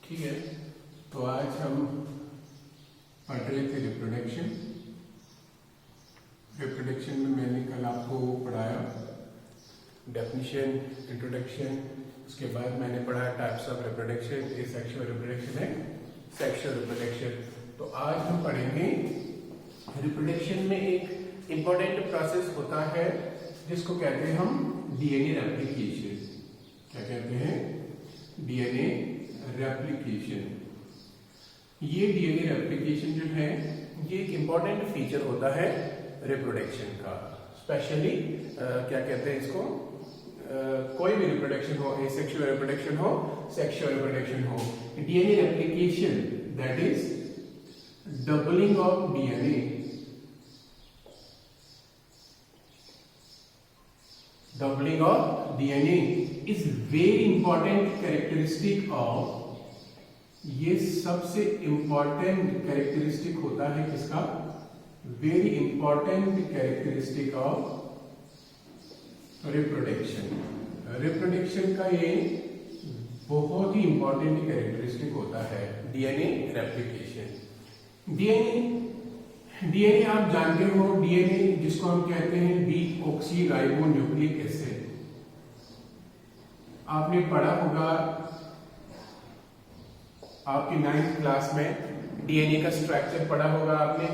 ठीक है, तो आज हम पढ़ रहे थे रिप्रोडक्शन। रिप्रोडक्शन में मैंने कल आपको पढ़ाया डेफिनेशन, इंट्रोडक्शन, उसके बाद मैंने पढ़ा types of reproduction, asexual reproduction है, सेक्सुअल रिप्रोडक्शन। तो आज हम पढ़ेंगे रिप्रोडक्शन में एक इम्पोर्टेंट प्रोसेस होता है जिसको कहते हैं हम डीएनए रेप्लिकेशन। क्या कहते हैं? DNA replication. ये डीएनए रेप्लिकेशन जो है ये एक इम्पॉर्टेंट फीचर होता है रिप्रोडक्शन का। स्पेशली क्या कहते हैं इसको, कोई भी रिप्रोडक्शन हो, एसेक्सुअल रिप्रोडक्शन हो, सेक्सुअल रिप्रोडक्शन हो, DNA replication that is doubling of DNA, doubling of DNA is very important characteristic of, ये सबसे इंपॉर्टेंट कैरेक्टरिस्टिक होता है किसका? Very important characteristic of reproduction. Reproduction का ये बहुत ही इंपॉर्टेंट कैरेक्टरिस्टिक होता है डीएनए रेप्लिकेशन। डीएनए आप जानते हो, डीएनए जिसको हम कहते हैं डीऑक्सीराइबोन्यूक्लिक एसिड। आपने पढ़ा होगा आपकी 9th क्लास में डीएनए का स्ट्रक्चर पढ़ा होगा आपने।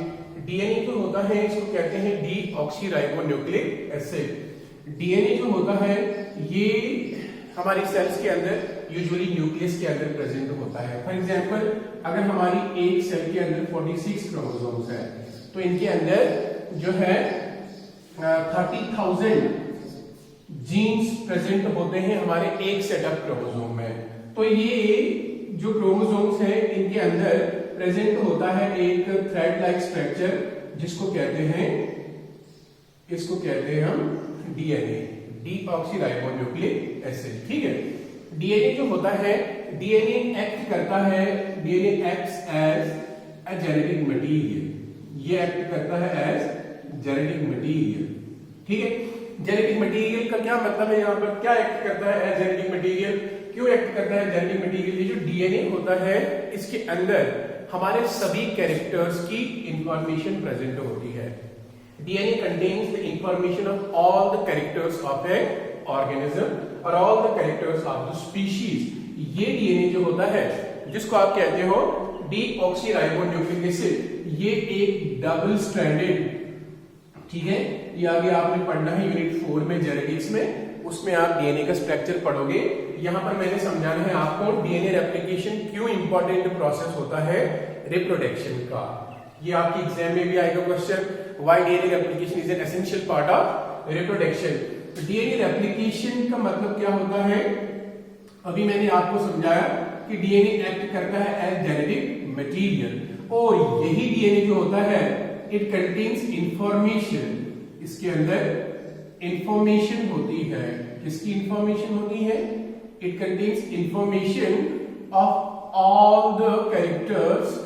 डीएनए जो होता है इसको कहते हैं डीऑक्सीराइबोन्यूक्लिक एसिड। डीएनए जो होता है ये हमारी सेल्स के अंदर यूजुअली न्यूक्लियस के अंदर प्रेजेंट होता है। फॉर एग्जांपल अगर हमारी एक सेल के अंदर 46 क्रोमोसोम्स है तो इनके अंदर जो है 30,000 जीन्स प्रेजेंट होते हैं हमारे एक सेट ऑफ क्रोमोसोम में। तो ये जो क्रोमोसोम्स हैं इनके अंदर प्रेजेंट होता है एक थ्रेड लाइक स्ट्रक्चर जिसको कहते हैं, इसको कहते हैं हम डीएनए, डीऑक्सीराइबोन्यूक्लिक एसिड। ठीक है, डीएनए जो होता है, डीएनए एक्ट करता है, DNA acts as a genetic material. ये एक्ट करता है एज जेनेटिक मटेरियल। ठीक है, जेनेटिक मटेरियल का क्या मतलब है? यहाँ पर क्या एक्ट करता है एज जेनेटिक मटेरियल? क्यों एक्ट करता है जेनेटिक मटेरियल? ये जो डीएनए होता है इसके अंदर हमारे सभी कैरेक्टर्स की इंफॉर्मेशन प्रेजेंट होती है। DNA contains the information of all the characters of a organism और all the characters of the species. ये डीएनए जो होता है जिसको आप कहते हो डीऑक्सीराइबोन्यूक्लिक एसिड, ये एक डबल स्ट्रैंडेड, ठीक है, ये आगे आपने पढ़ना है यूनिट 4 में जेनेटिक्स में, उसमें आप डीएनए का स्ट्रक्चर पढ़ोगे। यहां पर मैंने समझाना है आपको डीएनए रेप्लिकेशन क्यों इंपॉर्टेंट प्रोसेस होता है रिप्रोडक्शन का। ये आपके एग्जाम में भी आएगा question, why DNA replication is an essential part of reproduction. DNA replication का मतलब क्या होता है? अभी मैंने आपको समझाया कि डीएनए एक्ट करता है एज जेनेटिक मटेरियल और यही डीएनए जो होता है इट कंटेन्स इंफॉर्मेशन। इसके अंदर इंफॉर्मेशन होती है। किसकी इंफॉर्मेशन होती है? It contains information of all the characters,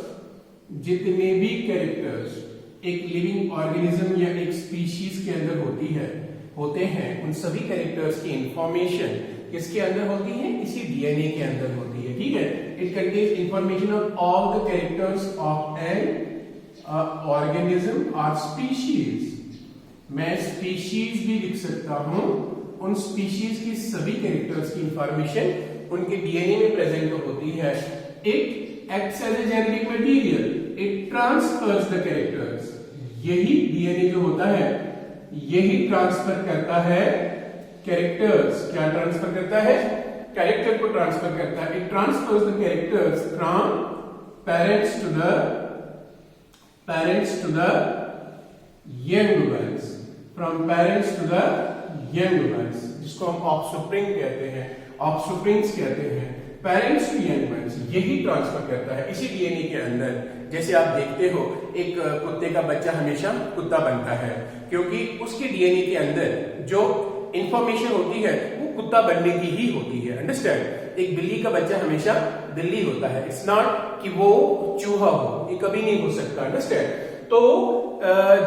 जितने भी कैरेक्टर्स एक लिविंग ऑर्गेनिज्म या एक स्पीशीज के अंदर होते हैं उन सभी कैरेक्टर्स की इंफॉर्मेशन किसके अंदर होती है? इसी डीएनए के अंदर होती है। ठीक है, it contains information of all the characters of an organism और स्पीशीज। मैं स्पीशीज भी लिख सकता हूं, उन स्पीशीज की सभी कैरेक्टर्स की इंफॉर्मेशन उनके डीएनए में प्रेजेंट होती है। It acts as a genetic material, it transfers the characters. यही डीएनए जो होता है यही ट्रांसफर करता है कैरेक्टर्स। क्या ट्रांसफर करता है? कैरेक्टर को ट्रांसफर करता है। It transfers the characters from parents to the young ones, from parents to the young ones, जिसको हम ऑफस्प्रिंग कहते हैं, ऑफस्प्रिंग्स कहते हैं, पेरेंट्स टू यंग वंस, यही ट्रांसफर करता है इसी डीएनए के अंदर। जैसे आप देखते हो एक कुत्ते का बच्चा हमेशा कुत्ता बनता है क्योंकि उसके डीएनए के अंदर जो इंफॉर्मेशन होती है वो कुत्ता बनने की ही होती है। अंडरस्टैंड? एक बिल्ली का बच्चा हमेशा बिल्ली होता है, इट्स नॉट कि वो चूहा हो, ये कभी नहीं हो सकता। अंडरस्टैंड? तो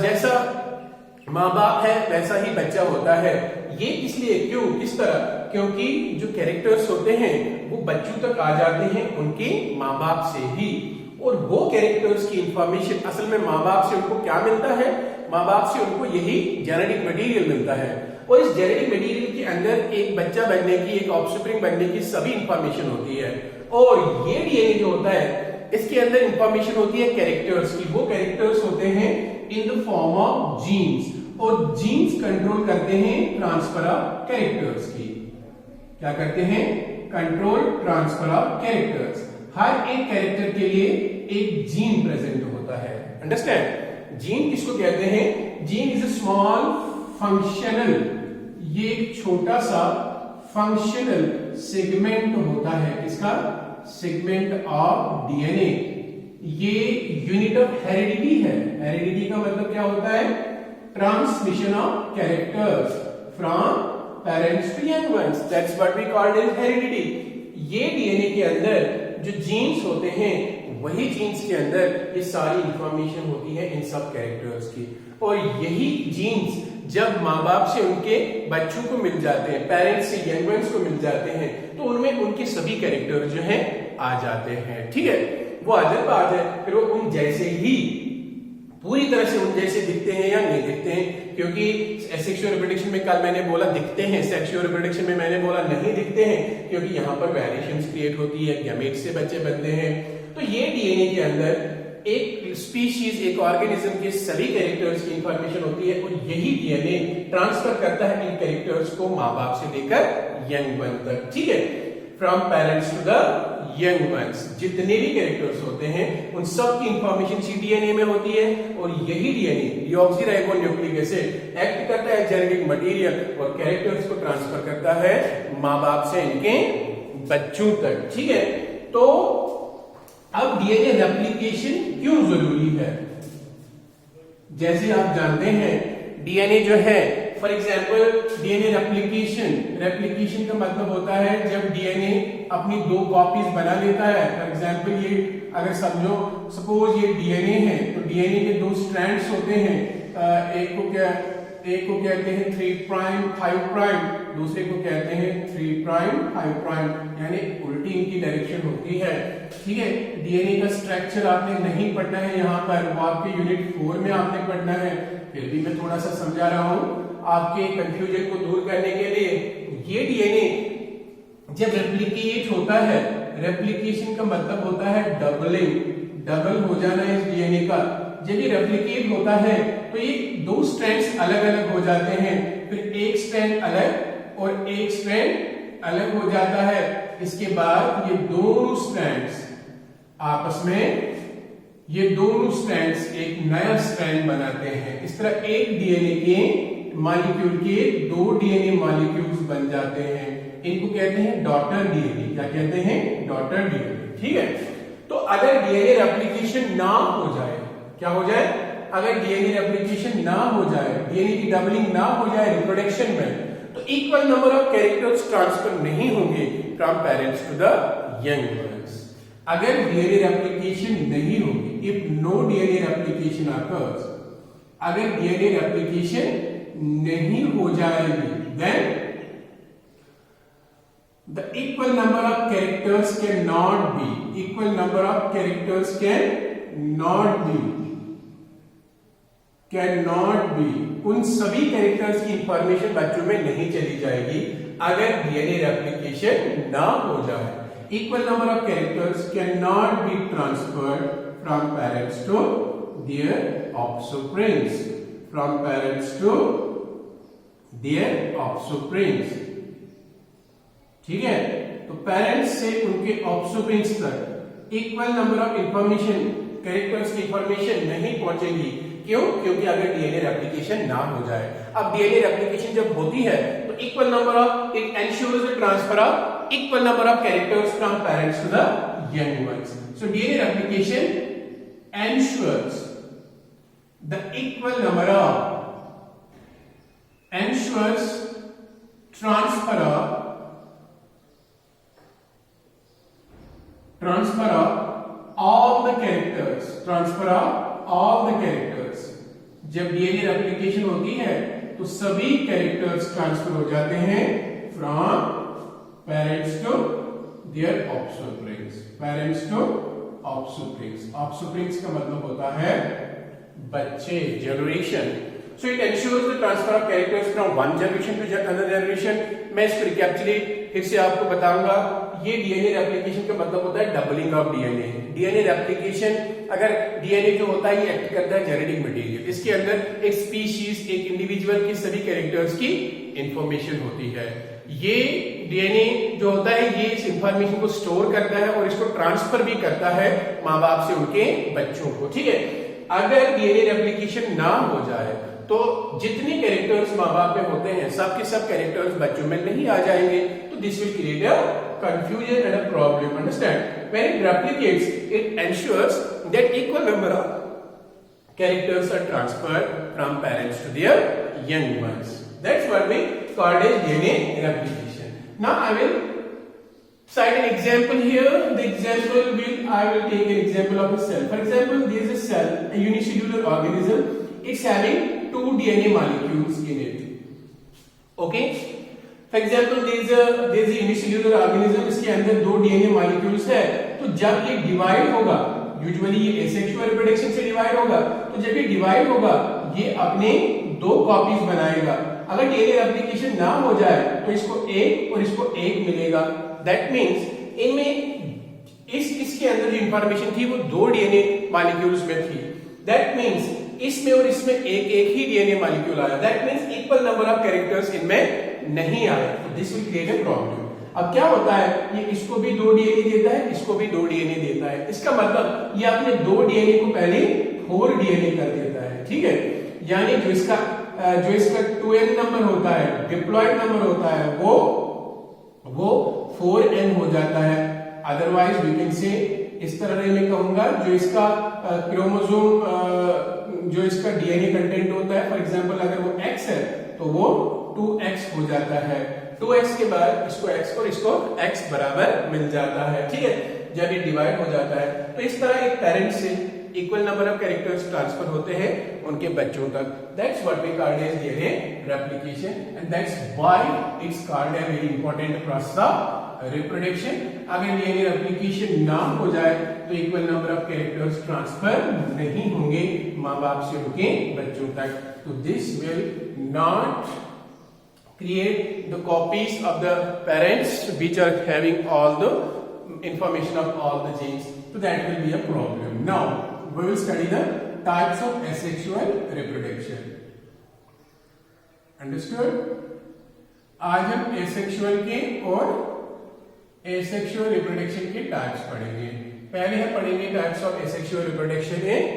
जैसा माँ बाप है वैसा ही बच्चा होता है। ये इसलिए क्यों, किस तरह, क्योंकि जो कैरेक्टर्स होते हैं वो बच्चों तक आ जाते हैं उनके माँ बाप से ही, और वो कैरेक्टर्स की इंफॉर्मेशन असल में माँ बाप से उनको क्या मिलता है, माँ बाप से उनको यही जेनेटिक मटेरियल मिलता है, और इस जेनेटिक मटेरियल के अंदर एक बच्चा बनने की, एक ऑफस्प्रिंग बनने की सभी इंफॉर्मेशन होती है। और ये डीएनए जो होता है इसके अंदर इंफॉर्मेशन होती है कैरेक्टर्स की, वो कैरेक्टर्स होते हैं in the form of genes, और जीन्स कंट्रोल करते हैं ट्रांसफर ऑफ कैरेक्टर्स की। क्या करते हैं, कंट्रोल ट्रांसफर ऑफ कैरेक्टर्स। हर एक कैरेक्टर के लिए एक जीन प्रेजेंट होता है, अंडरस्टैंड। जीन किसको कहते हैं, gene is a small functional, ये एक छोटा सा फंक्शनल सेगमेंट होता है, इसका सेगमेंट ऑफ डीएनए। ये यूनिट ऑफ हेरिडिटी है। हेरिडिटी का मतलब क्या होता है, transmission of characters from parents to young ones, that's what we called as heredity. ये डीएनए के अंदर जो जीन्स होते हैं वही जीन्स के अंदर ये सारी इंफॉर्मेशन होती है इन सब कैरेक्टर्स की, और यही जीन्स जब माँ बाप से उनके बच्चों को मिल जाते हैं, पेरेंट्स से यंग वंस को मिल जाते हैं, तो उनमें उनके सभी कैरेक्टर जो हैं आ जाते हैं, ठीक है। वो अलग बात है फिर वो उन जैसे ही पूरी तरह से उन जैसे दिखते हैं या नहीं दिखते हैं, क्योंकि सेक्सुअल रिप्रोडक्शन में कल मैंने बोला दिखते हैं, सेक्सुअल रिप्रोडक्शन में मैंने बोला नहीं दिखते हैं, क्योंकि यहाँ पर वेरिएशंस क्रिएट होती है, गैमेट्स से बच्चे बनते हैं। तो ये डीएनए के अंदर एक स्पीशीज, एक ऑर्गेनिज्म के सभी कैरेक्टर्स की इंफॉर्मेशन होती है, और यही डीएनए ट्रांसफर करता है इन कैरेक्टर्स को माँ बाप से लेकर यंग वन तक, ठीक है, from parents to the young ones. जितने भी कैरेक्टर्स होते हैं उन सब की इंफॉर्मेशन डीएनए में होती है, और यही डीएनए डीऑक्सीराइबोन्यूक्लिक एसिड एक्ट करता है जेनेटिक मटेरियल और कैरेक्टर्स को ट्रांसफर करता है माँ बाप से इनके बच्चों तक, ठीक है। तो अब डीएनए रेप्लिकेशन क्यों जरूरी है, जैसे आप जानते हैं डीएनए जो है, फॉर एग्जाम्पल डीएनए रेप्लिकेशन का मतलब होता है जब डीएनए अपनी दो कॉपीज बना लेता है। फॉर एग्जाम्पल ये अगर समझो, सपोज ये डीएनए है, तो डीएनए के दो स्ट्रैंड्स होते हैं, एक को कहते हैं 3 प्राइम 5 प्राइम, दूसरे को कहते हैं 3 प्राइम 5 प्राइम, यानी उल्टी इनकी डायरेक्शन होती है, ठीक है। डीएनए का स्ट्रक्चर आपने नहीं पढ़ना है यहाँ पर, वो आपके यूनिट 4 में आपने पढ़ना है, फिर भी मैं थोड़ा सा समझा रहा हूँ आपके कंफ्यूजन को दूर करने के लिए। ये डीएनए जब रेप्लिकेट होता है, रेप्लिकेशन का मतलब होता है डबलिंग, डबल हो जाना इस डीएनए का। जब ये रेप्लिकेट होता है तो ये दो स्ट्रैंड्स अलग अलग हो जाते हैं, फिर एक स्ट्रैंड अलग और एक स्ट्रैंड अलग हो जाता है। इसके बाद ये दोनों स्ट्रैंड्स आपस में, ये दोनों स्ट्रैंड्स एक नया स्ट्रैंड बनाते हैं। इस तरह एक डीएनए के मॉलिक्यूल के दो डीएनए मॉलिक्यूल्स बन जाते हैं, इनको कहते हैं डॉटर डीएनए। क्या कहते हैं, डॉटर डीएनए, ठीक है। तो अगर डीएनए रेप्लिकेशन ना हो जाए, क्या हो जाए, अगर डीएनए रेप्लिकेशन ना हो जाए, डीएनए की डबलिंग ना हो जाए रिप्रोडक्शन में, तो equal number of characters transfer नहीं होंगे from parents to the young ones. अगर डीएनए रेप्लिकेशन नहीं होगी, if no DNA replication occurs, अगर डीएनए रेप्लिकेशन नहीं हो जाएगी, then the equal number of characters cannot be, equal number of characters cannot be, उन सभी कैरेक्टर्स की इंफॉर्मेशन बच्चों में नहीं चली जाएगी अगर डीएनए रेप्लिकेशन ना हो जाए। Equal number of characters cannot be transferred from parents to their offsprings, from parents to their offsprings, ठीक है। तो पेरेंट्स से उनके ऑफस्प्रिंग्स तक equal number of information, characters की इंफॉर्मेशन नहीं पहुंचेगी। क्यों, क्योंकि अगर डीएनए रेप्लिकेशन ना हो जाए। अब डीएनए रेप्लिकेशन जब होती है तो equal number of, it ensures the transfer of equal number of characters from parents to the young ones. So DNA replication ensures the equal number of, ensures transfer of all the characters, transfer of all the characters। जब DNA replication होती है तो सभी characters transfer हो जाते हैं from parents to their offsprings, parents to offsprings. Offsprings का मतलब होता है बच्चे, generation. So it ensures the transfer of characters from one generation to another generation। मैं इसको रिकैप्चुलेट फिर से आपको बताऊंगा। ये डीएनए रेप्लिकेशन का मतलब होता है doubling of DNA. DNA replication, अगर डीएनए जो होता है ये एक्ट करता है जेनेटिक मटेरियल, इसके अंदर एक स्पीशीज, एक इंडिविजुअल की सभी कैरेक्टर्स की इंफॉर्मेशन होती है। ये डीएनए जो होता है ये इस इंफॉर्मेशन को स्टोर करता है और इसको ट्रांसफर भी करता है माँ बाप से उनके बच्चों को, ठीक है। अगर डीएनए रेप्लिकेशन ना हो जाए तो जितने कैरेक्टर्स माँ बाप में होते हैं सब के सब कैरेक्टर्स बच्चों में नहीं आ जाएंगे, तो this will create a confusion and a problem. Understand? When it replicates it ensures that equal number of characters are transferred from parents to their young ones। That's what we called as DNA replication. Now I will cite an example here. The example I will take an example of a cell. For example, there is a cell, a unicellular organism. It's having 2 DNA molecules in it. Okay. For example, there is a unicellular organism. इसके अंदर 2 DNA molecules है. तो जब ये divide होगा, usually ये asexual reproduction से divide होगा. तो जब ये divide होगा, ये अपने 2 copies बनाएगा। अगर DNA replication ना हो जाए, तो इसको एक और इसको एक मिलेगा। That means इनमें इसके अंदर जो इंफॉर्मेशन थी वो 2 डीएनए मॉलिक्यूल्स में थी। That means इसमें और इसमें एक ही डीएनए मॉलिक्यूल आया। That means equal number of characters इनमें नहीं आए। तो this will create a problem. अब क्या होता है, ये इसको भी 2 डीएनए देता है, इसको भी 2 डीएनए देता है। इसका मतलब ये अपने 2 डीएनए को पहले 4 डीएनए कर देता है, ठीक है। यानी जो इसका 2n नंबर होता है, डिप्लॉयड नंबर होता है, वो 4n हो जाता है। अदरवाइज वी कैन से, इस तरह मैं कहूंगा, जो इसका क्रोमोसोम जो इसका डीएनए कंटेंट होता है, फॉर एग्जांपल अगर वो x है तो वो 2x हो जाता है। 2x के बाद इसको x और इसको x बराबर मिल जाता है, ठीक है, जब ये डिवाइड हो जाता है। तो इस तरह एक पेरेंट से equal number of characters transfer होते हैं उनके बच्चों तक। That's what we called as DNA replication and that's why it's called a very important process of reproduction. अगर डीएनए रेप्लिकेशन ना हो जाए तो equal number of characters transfer नहीं होंगे माँ बाप से उनके बच्चों तक। तो this will not create the copies of the parents which are having all the information of all the genes, so that will be a problem. Now we will study the types of asexual reproduction. Understood? आज हम asexual के और asexual reproduction के types पढ़ेंगे। पहले हम पढ़ेंगे types of asexual reproduction in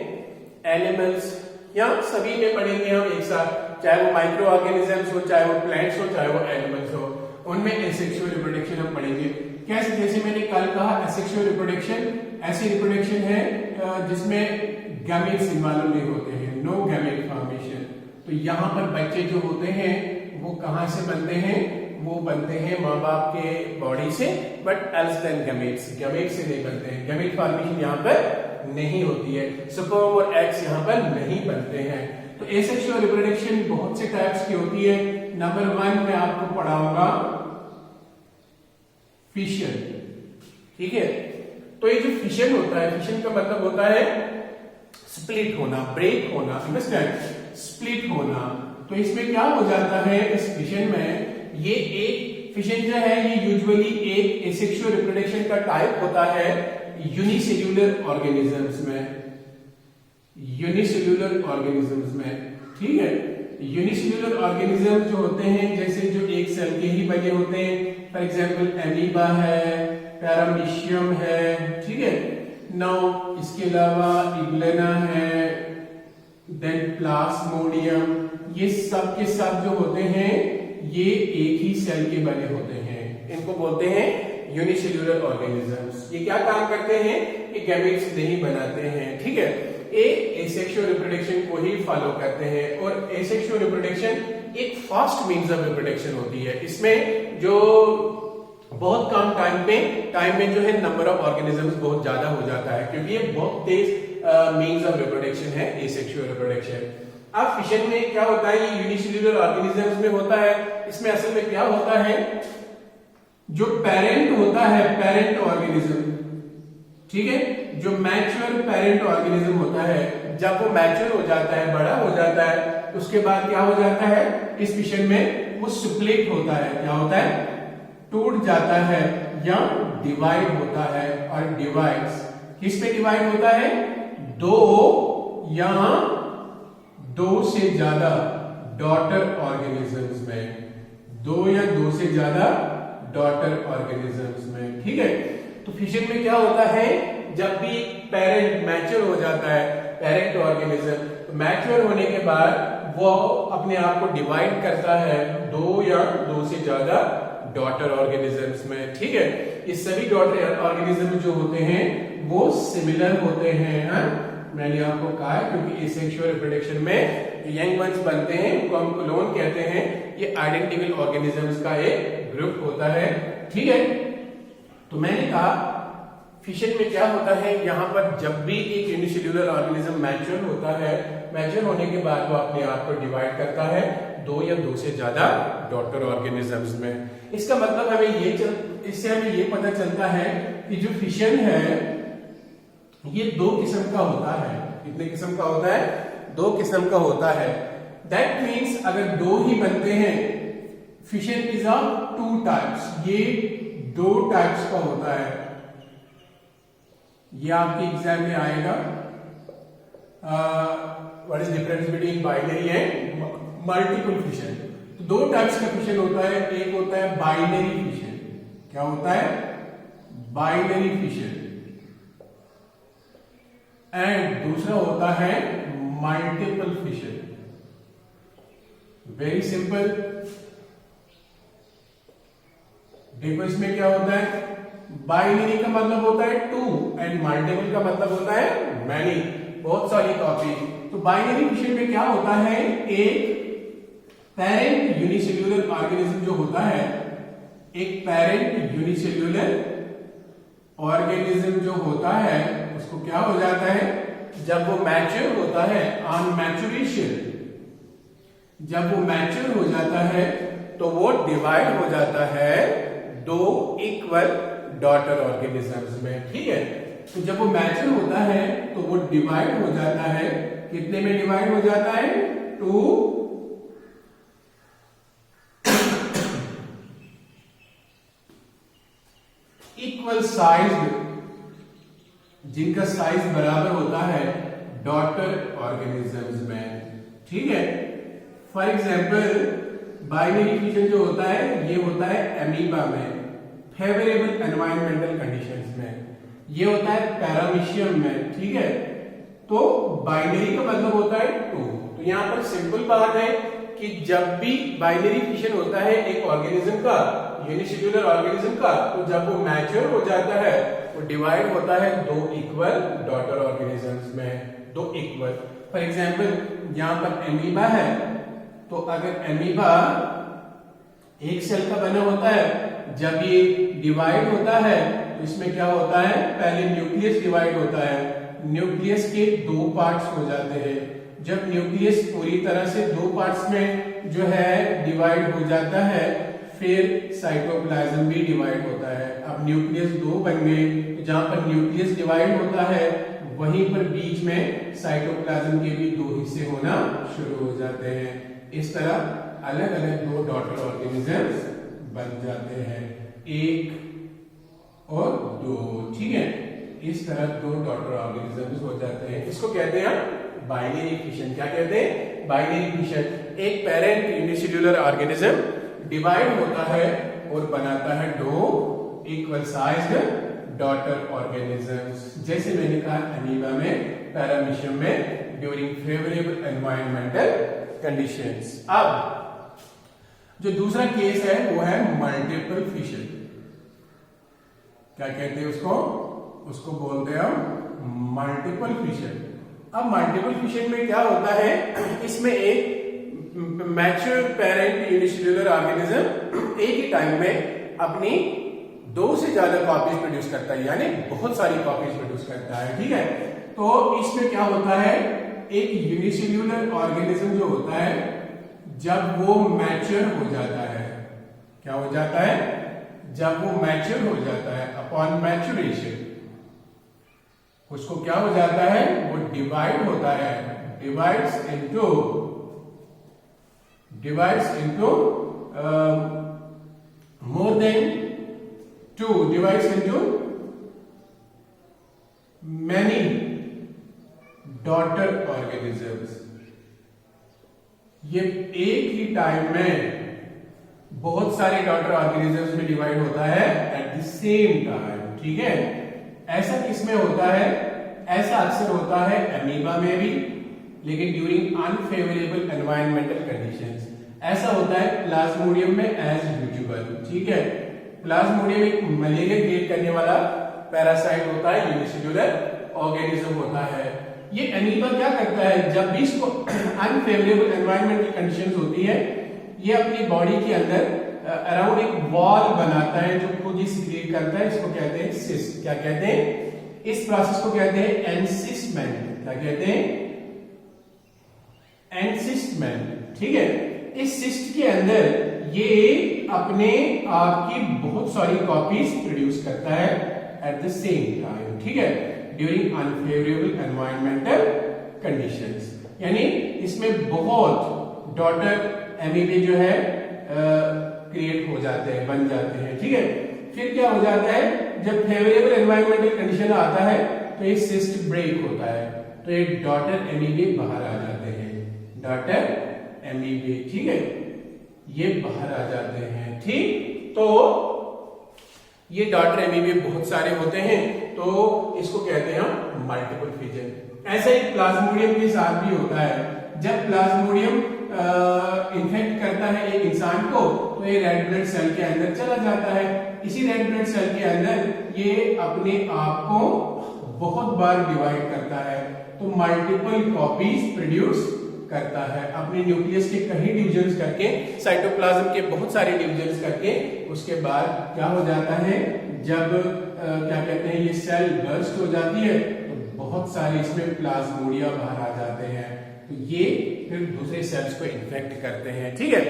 animals, या सभी में पढ़ेंगे हम एक साथ, चाहे वो माइक्रो ऑर्गेनिजम्स हो, चाहे वो प्लांट्स हो, चाहे वो एनिमल्स हो, उनमें एसेक्सुअल रिप्रोडक्शन हम पढ़ेंगे। कैसे? जैसे मैंने कल कहा, एसेक्सुअल रिप्रोडक्शन ऐसी रिप्रोडक्शन है जिसमें गैमेट्स इन्वॉल्व नहीं होते हैं, नो गैमेट फॉर्मेशन। तो यहाँ पर बच्चे जो होते हैं वो कहाँ से बनते हैं? वो बनते हैं माँ बाप के बॉडी से, but else than gametes, gamete से नहीं बनते हैं। गैमेट फॉर्मेशन यहाँ पर नहीं होती है, स्पर्म और एग्स यहाँ पर नहीं बनते हैं। तो एसेक्सुअल रिप्रोडक्शन बहुत से टाइप्स की होती है। नंबर 1 मैं आपको पढ़ाऊंगा फिशन, ठीक है। तो ये जो फिशन होता है, फिशन का मतलब होता है स्प्लिट होना, ब्रेक होना, अंडरस्टैंड, स्प्लिट होना। तो इसमें क्या हो जाता है, इस फिशन में ये एक फिशन जो है ये यूजुअली एक एसेक्सुअल रिप्रोडक्शन का टाइप होता है यूनिसेल्यूलर ऑर्गेनिजम्स में, यूनिसेल्यूलर ऑर्गेनिजम्स में, ठीक है। यूनिसेल्यूलर ऑर्गेनिज्म जो होते हैं, जैसे जो एक सेल के ही बने होते हैं, फॉर एग्जांपल एमीबा है, पैरामीशियम है, ठीक है। नाउ इसके अलावा इग्लेना है, देन प्लाज्मोडियम, ये सब के सब जो होते हैं ये एक ही सेल के बने होते हैं, इनको बोलते हैं यूनिसेल्यूलर ऑर्गेनिजम्स। ये क्या काम करते हैं? ये गैमेट्स नहीं बनाते हैं, ठीक है। एसेक्सुअल रिप्रोडक्शन को ही फॉलो करते हैं, और एसेक्सुअल रिप्रोडक्शन एक फास्ट मीन्स ऑफ रिप्रोडक्शन होती है। इसमें जो बहुत कम टाइम में जो है नंबर ऑफ ऑर्गेनिजम्स बहुत ज्यादा हो जाता है, क्योंकि ये बहुत तेज मीन्स ऑफ रिप्रोडक्शन है एसेक्सुअल रिप्रोडक्शन। अब फिशन में क्या होता है, ये यूनिसेल्युलर ऑर्गेनिजम्स में होता है। इसमें असल में क्या होता है, जो पेरेंट होता है, पेरेंट ऑर्गेनिज्म, ठीक है, जो मैच्योर पेरेंट ऑर्गेनिज्म होता है, जब वो मैच्योर हो जाता है, बड़ा हो जाता है, उसके बाद क्या हो जाता है, इस फिशन में वो स्प्लिट होता है। क्या होता है, टूट जाता है या डिवाइड होता है। और डिवाइड्स किस पे डिवाइड होता है, दो या दो से ज्यादा डॉटर ऑर्गेनिजम्स में, दो या दो से ज्यादा डॉटर ऑर्गेनिजम्स में, ठीक है। तो फिशन में क्या होता है, जब भी पेरेंट मैच्योर हो जाता है, पेरेंट ऑर्गेनिज्म, तो मैच्योर होने के बाद वो अपने आप को डिवाइड करता है दो या दो से ज्यादा डॉटर ऑर्गेनिजम्स में, ठीक है। ये सभी डॉटर ऑर्गेनिज्म जो होते हैं वो सिमिलर होते हैं, हाँ? मैंने आपको कहा है, क्योंकि एसेक्सुअल रिप्रोडक्शन में यंग वंस बनते हैं, उनको हम क्लोन कहते हैं। ये आइडेंटिकल ऑर्गेनिजम्स का एक ग्रुप होता है, ठीक है। तो मैंने कहा फिशन में क्या होता है, यहाँ पर जब भी एक यूनिसेल्युलर ऑर्गेनिज्म मैच्योर होता है, मैच्योर होने के बाद वो अपने आप को डिवाइड करता है दो या दो से ज्यादा डॉटर ऑर्गेनिजम्स में। इसका मतलब इससे हमें ये पता चलता है कि जो फिशन है ये दो किस्म का होता है। कितने किस्म का होता है, दो किस्म का होता है। दैट मीन्स अगर दो ही बनते हैं, fission is of two types, ये दो टाइप्स का होता है। ये आपके एग्जाम में आएगा, what is difference between binary and multiple fission. तो दो टाइप्स का फिशन होता है, एक होता है बाइनरी फिशन। क्या होता है, बाइनरी फिशन, एंड दूसरा होता है मल्टीपल फिशन। वेरी सिंपल, देखो इसमें क्या होता है, बाइनरी का मतलब होता है टू एंड मल्टीपल का मतलब होता है मैनी, बहुत सारी कॉपी। तो बाइनरी फिशन में क्या होता है, एक पेरेंट यूनिसेल्युलर ऑर्गेनिज्म जो होता है, एक पेरेंट यूनिसेल्युलर ऑर्गेनिज्म जो होता है, उसको क्या हो जाता है, जब वो मैच्योर होता है, ऑन मैच्योरेशन, जब वो मैच्योर हो जाता है तो वो डिवाइड हो जाता है दो इक्वल डॉटर ऑर्गेनिजम्स में, ठीक है। तो जब वो मैच्योर होता है तो वो डिवाइड हो जाता है, कितने में डिवाइड हो जाता है, टू इक्वल साइज, जिनका साइज बराबर होता है डॉटर ऑर्गेनिजम्स में, ठीक है। फॉर एग्जाम्पल बाइनरी फिशन जो होता है ये होता है एमीबा में, फेवरेबल एनवायरमेंटल कंडीशंस में, ये होता है पैरामीशियम में, ठीक है। तो बाइनरी का मतलब होता है टू। तो यहां पर सिंपल बात है कि जब भी बाइनरी फिशन होता है एक ऑर्गेनिज्म का, यूनिसेल्युलर ऑर्गेनिज्म का, तो जब वो मैच्योर हो जाता है वो डिवाइड होता है दो इक्वल डॉटर ऑर्गेनिजम्स में, दो इक्वल। फॉर एग्जाम्पल यहां पर एमीबा है, तो अगर एमीबा एक सेल का बना होता है, जब ये डिवाइड होता है तो इसमें क्या होता है, पहले न्यूक्लियस डिवाइड होता है, न्यूक्लियस के दो पार्ट्स हो जाते हैं। जब न्यूक्लियस पूरी तरह से दो पार्ट्स में जो है डिवाइड हो जाता है, फिर साइटोप्लाज्म भी डिवाइड होता है। अब न्यूक्लियस दो बन गए, तो जहां पर न्यूक्लियस डिवाइड होता है वहीं पर बीच में साइटोप्लाज्म के भी दो हिस्से होना शुरू हो जाते हैं। इस तरह अलग अलग दो डॉटर ऑर्गेनिजम्स बन जाते हैं, एक और दो, ठीक है। इस तरह दो डॉटर ऑर्गेनिजम्स हो जाते हैं। इसको कहते हैं बाइनरी फिशन। क्या कहते हैं, बाइनरी फिशन। एक पेरेंट यूनिसेल्युलर ऑर्गेनिज्म डिवाइड होता है और बनाता है दो इक्वल साइज्ड डॉटर ऑर्गेनिजम्स, जैसे मैंने कहा अमीबा में, पैरामीशियम में, ड्यूरिंग फेवरेबल एनवायरमेंटल कंडीशंस। अब जो दूसरा केस है वो है मल्टीपल फिशन। क्या कहते हैं उसको, उसको बोलते हैं हम मल्टीपल फिशन। अब मल्टीपल फिशन में क्या होता है, इसमें एक मैच्योर पेरेंट यूनिसेल्युलर ऑर्गेनिज्म एक ही टाइम में अपनी दो से ज्यादा कॉपीज प्रोड्यूस करता है, यानी बहुत सारी कॉपीज प्रोड्यूस करता है, ठीक है। तो इसमें क्या होता है, एक यूनिसेल्यूलर ऑर्गेनिज्म जो होता है जब वो मैच्योर हो जाता है, क्या हो जाता है, जब वो मैच्योर हो जाता है, अपॉन मैच्योरेशन उसको क्या हो जाता है, वो डिवाइड होता है, divides into more than two, divides into many daughter organisms. ये एक ही टाइम में बहुत सारे डॉटर ऑर्गेनिजम्स में डिवाइड होता है एट द सेम टाइम, ठीक है। ऐसा किसमें होता है, ऐसा अक्सर होता है अमीबा में भी, लेकिन ड्यूरिंग अनफेवरेबल एनवायरमेंटल कंडीशंस। ऐसा होता है प्लाज्मोडियम में एज यूजुअल, ठीक है। प्लाज्मोडियम एक मलेरिया क्रिएट करने वाला पैरासाइट होता है, यूनिसेल्यूलर ऑर्गेनिज्म होता है। ये अमीबा क्या करता है, जब भी इसको अनफेवरेबल एनवायरमेंटल कंडीशंस होती है, ये अपनी बॉडी के अंदर अराउंड एक वॉल बनाता है जो खुद ही सीक्रेट करता है, इसको कहते हैं सिस्ट। क्या कहते हैं, इस प्रोसेस को कहते हैं एनसिस्टमेंट। क्या कहते हैं, एनसिस्टमेंट, ठीक है। इस सिस्ट के अंदर ये अपने आप की बहुत सारी कॉपीज प्रोड्यूस करता है एट द सेम टाइम, ठीक है, ड्यूरिंग अनफेवरेबल एनवायरमेंटल कंडीशंस। यानी इसमें बहुत डॉटर एमीबे जो है क्रिएट हो जाते हैं, बन जाते हैं, ठीक है। फिर क्या हो जाता है, जब फेवरेबल एनवायरमेंटल कंडीशन आता है तो ये सिस्ट ब्रेक होता है, तो ये डॉटर एमीबे बाहर आ जाते हैं, डॉटर एमीबे, ठीक है, ये बाहर आ जाते हैं, ठीक। तो ये डॉटर एमीबे बहुत सारे होते हैं, तो इसको कहते हैं हम मल्टीपल फिजन। ऐसा ही प्लाज्मोडियम के साथ भी होता है। जब प्लाज्मोडियम इन्फेक्ट करता है एक इंसान को, तो ये रेड ब्लड सेल के अंदर चला जाता है। इसी रेड ब्लड सेल के अंदर ये अपने आप को बहुत बार डिवाइड करता है, तो मल्टीपल कॉपीज प्रोड्यूस करता है। अपने न्यूक्लियस के कई डिविजन्स करके, साइटोप्लाज्म के बहुत सारे डिविजन्स करके, उसके बाद क्या हो जाता है, जब क्या कहते हैं, ये सेल बर्स्ट हो जाती है, तो बहुत सारे इसमें प्लाज्मोडिया बाहर आ जाते हैं, तो ये फिर दूसरे सेल्स को इन्फेक्ट करते हैं, ठीक है।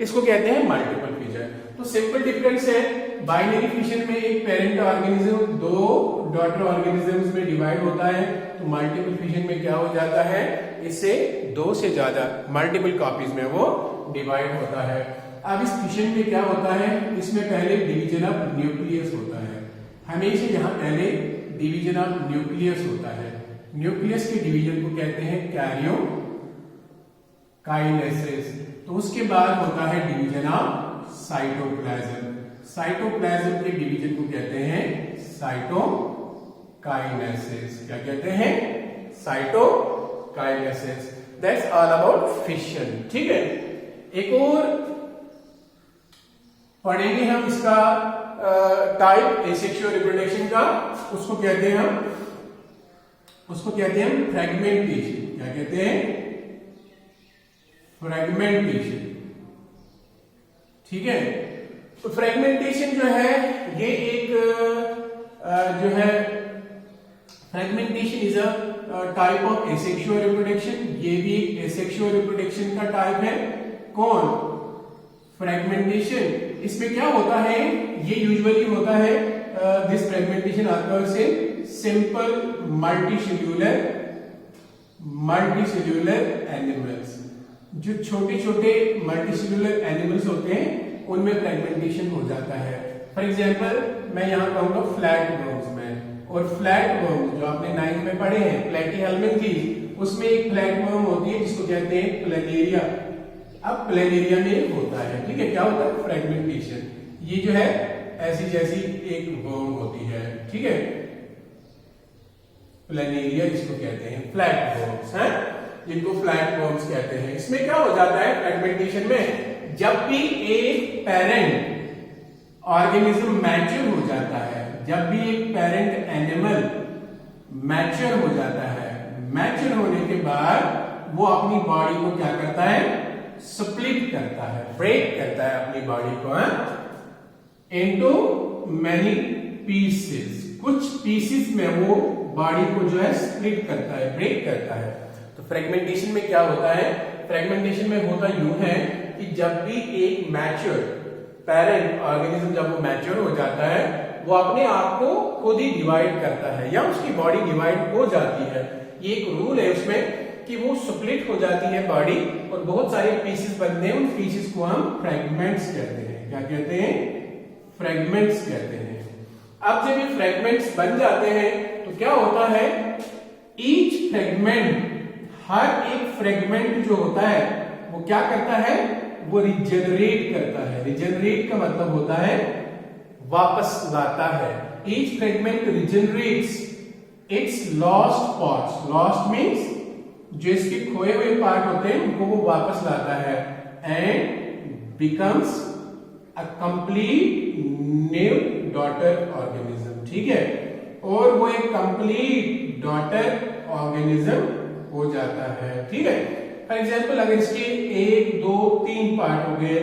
इसको कहते हैं मल्टीपल फिजन। तो सिंपल डिफरेंस है, बाइनरी फिशन में एक पेरेंट ऑर्गेनिज्म दो डॉटर ऑर्गेनिजम्स में डिवाइड होता है, तो मल्टीपल फिशन में क्या हो जाता है, इससे दो से ज्यादा मल्टीपल कॉपीज में वो डिवाइड होता है। अब इस फिशन में क्या होता है, इसमें पहले डिवीजन ऑफ न्यूक्लियस होता है। हमेशा यहाँ पहले डिवीजन ऑफ न्यूक्लियस होता है। न्यूक्लियस के डिवीजन को कहते हैं कैरियो काइनेसिस। तो उसके बाद होता है डिवीजन ऑफ साइटोप्लाज्म। साइटोप्लाज्म के डिवीजन को कहते हैं साइटोकाइनेसिस। क्या कहते हैं, cytokinesis. That's all about fission, ठीक है। एक और पढ़ेंगे हम इसका टाइप एसेक्सुअल रिप्रोडक्शन का, उसको कहते हैं फ्रेगमेंटेशन। क्या कहते हैं, फ्रेगमेंटेशन, ठीक है। तो फ्रेगमेंटेशन जो है, ये एक जो है fragmentation is a type of asexual reproduction. ये भी एसेक्सुअल रिप्रोडक्शन का टाइप है। कौन, फ्रेगमेंटेशन। इसमें क्या होता है, ये यूजुअली होता है, this fragmentation occurs in simple multicellular animals. जो छोटे छोटे मल्टीसेल्यूलर एनिमल्स होते हैं, उनमें फ्रेगमेंटेशन हो जाता है। फॉर एग्जांपल मैं यहां कहूंगा फ्लैट वर्म्स में, और फ्लैट वर्म जो आपने 9th में पढ़े हैं, प्लेटीहेल्मिन की, उसमें एक फ्लैट वर्म होती है जिसको कहते हैं प्लेनेरिया। अब प्लेनेरिया में होता है, ठीक है, क्या होता है, फ्रेगमेंटेशन। ये जो है ऐसी जैसी एक वर्म होती है, ठीक है, प्लेनेरिया जिसको कहते हैं, फ्लैट वर्म्स हैं, जिनको फ्लैट वर्म्स कहते हैं। इसमें क्या हो जाता है फ्रेगमेंटेशन में, जब भी एक पेरेंट ऑर्गेनिज्म मैच्योर हो जाता है, जब भी एक पेरेंट एनिमल मैच्योर हो जाता है, मैच्योर होने के बाद वो अपनी बॉडी को क्या करता है, स्प्लिट करता है, ब्रेक करता है अपनी बॉडी को इनटू मैनी पीसेस। कुछ पीसेस में वो बॉडी को जो है स्प्लिट करता है, ब्रेक करता है। तो तो फ्रेगमेंटेशन में क्या होता है, फ्रेगमेंटेशन में होता यूं है कि जब भी एक मैच्योर पेरेंट ऑर्गेनिज्म जब वो मैच्योर हो जाता है वो अपने आप को खुद ही डिवाइड करता है या उसकी बॉडी डिवाइड हो जाती है। ये एक रूल है उसमें कि वो स्प्लिट हो जाती है बॉडी और बहुत सारे पीसेस बनते हैं, उन पीसेस को हम फ्रेगमेंट्स कहते हैं। क्या कहते हैं? फ्रेगमेंट्स कहते हैं। अब जब ये फ्रेगमेंट्स बन जाते हैं तो क्या होता है, ईच फ्रेगमेंट, हर एक फ्रेगमेंट जो होता है वो क्या करता है, वो रिजेनरेट करता है। रिजेनरेट का मतलब होता है वापस लाता है। Each fragment regenerates its lost parts. Lost means जो इसके खोए हुए पार्ट होते हैं उनको वो वापस लाता है and becomes a complete new daughter organism. ठीक है, और वो एक कंप्लीट डॉटर ऑर्गेनिज्म हो जाता है। ठीक है, फॉर एग्जाम्पल अगर इसके 1 2 3 पार्ट हो गए,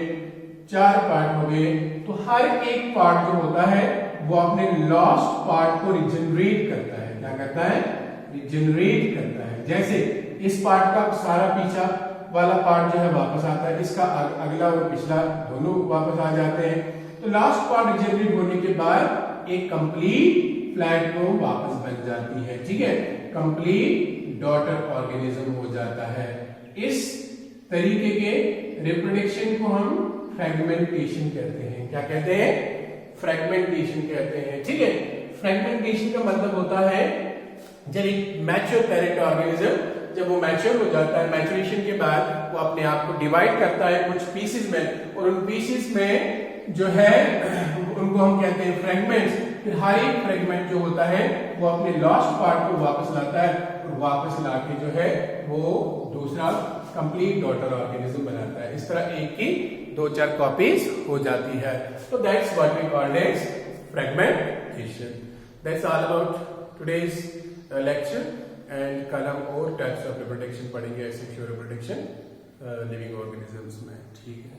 4 पार्ट हो गए, तो हर एक पार्ट जो होता है वो अपने लॉस्ट पार्ट को रिजेनरेट करता है। क्या करता है? रिजेनरेट करता है। जैसे इस पार्ट का सारा पीछा वाला पार्ट जो है वापस आता है, इसका अगला और पिछला दोनों वापस आ जाते हैं। तो लास्ट पार्ट रिजेनरेट होने के बाद एक कंप्लीट फ्लैट को वापस बन जाती है। ठीक है, कंप्लीट डॉटर ऑर्गेनिज्म हो जाता है। इस तरीके के रिप्रोडक्शन को हम फ्रेगमेंटेशन कहते हैं। क्या कहते हैं? फ्रेगमेंटेशन कहते हैं। ठीक है, फ्रेगमेंटेशन का मतलब होता है जब एक मैच्योर पेरेंट ऑर्गेनिज्म जब वो मैच्योर हो जाता है, मैच्योरेशन के बाद वो अपने आप को डिवाइड करता है कुछ पीसेस में, और उन पीसेस में जो है उनको हम कहते हैं फ्रेगमेंट्स। फिर हर एक फ्रेगमेंट जो होता है वो अपने लॉस्ट पार्ट को वापस लाता है और वापस लाके जो है वो दूसरा कंप्लीट डॉटर ऑर्गेनिज्म बनाता है। इस तरह एक की 2-4 कॉपीज हो जाती है। तो that's what we called as fragmentation. That's all about today's lecture. And कल हम और टाइप्स ऑफ रिप्रोडक्शन पढ़ेंगे, सेक्सुअल रिप्रोडक्शन लिविंग ऑर्गेनिजम्स में। ठीक है।